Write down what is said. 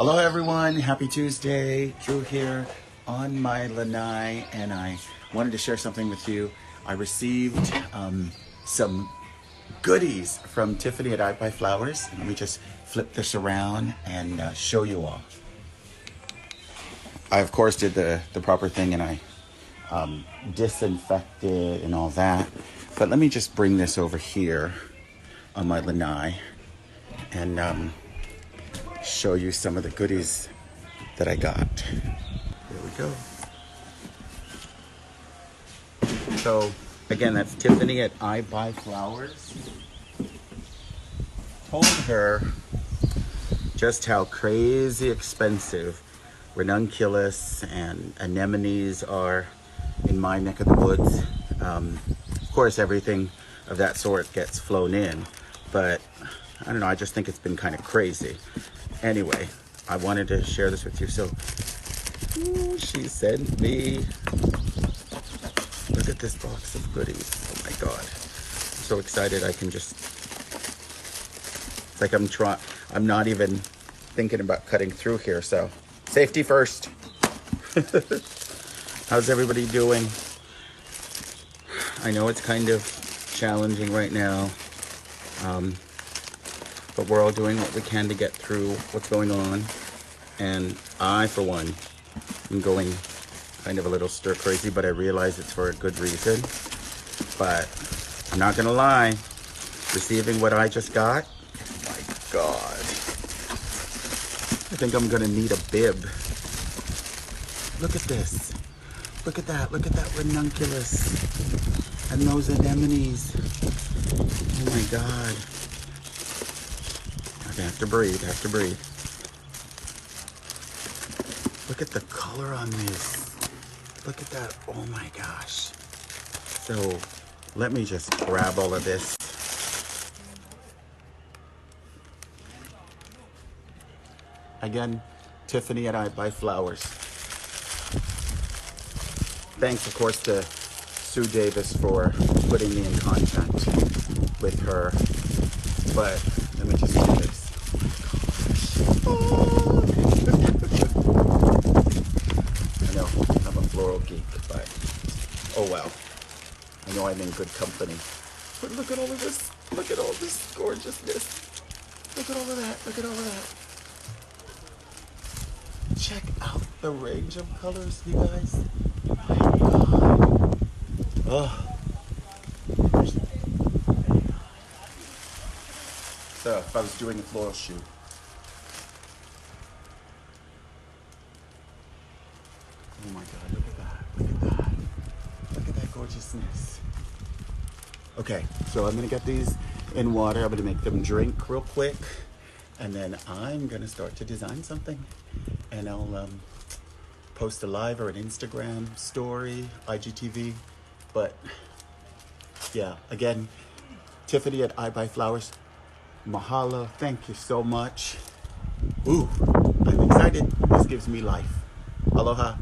Hello everyone, happy Tuesday. Drew here on my lanai, and I wanted to share something with you. I received some goodies from Tiffany at iBuyFlowers. Let me just flip this around and show you all. I of course did the proper thing, and I disinfected and all that. But let me just bring this over here on my lanai and show you some of the goodies that I got. Here we go. So again, that's Tiffany at iBuyFlowers. Told her just how crazy expensive ranunculus and anemones are in my neck of the woods. Of course, everything of that sort gets flown in, but I don't know, I just think it's been kind of crazy. Anyway, I wanted to share this with you. So, she sent me, look at this box of goodies. Oh my God. I'm so excited. I can just, it's like I'm not even thinking about cutting through here. So, safety first. How's everybody doing? I know it's kind of challenging right now. But we're all doing what we can to get through what's going on. And I, for one, am going kind of a little stir crazy, but I realize it's for a good reason. But I'm not gonna lie, receiving what I just got, oh my God. I think I'm gonna need a bib. Look at this. Look at that ranunculus. And those anemones. Oh my God. I have to breathe, Look at the color on this. Look at that, oh my gosh. So, let me just grab all of this. Again, Tiffany at iBuyFlowers. Thanks, of course, to Sue Davis for putting me in contact with her. But, let me just do this. I know, I'm a floral geek, but oh well. I know I'm in good company. But look at all of this. Look at all this gorgeousness. Look at all of that. Look at all of that. Check out the range of colors, you guys. My God. Oh. So, if I was doing a floral shoot, oh my God, look at that, look at that. Look at that gorgeousness. Okay, so I'm gonna get these in water. I'm gonna make them drink real quick. And then I'm gonna start to design something. And I'll post a live or an Instagram story, IGTV. But yeah, again, Tiffany at iBuyFlowers. Mahalo, thank you so much. Ooh, I'm excited. This gives me life. Aloha.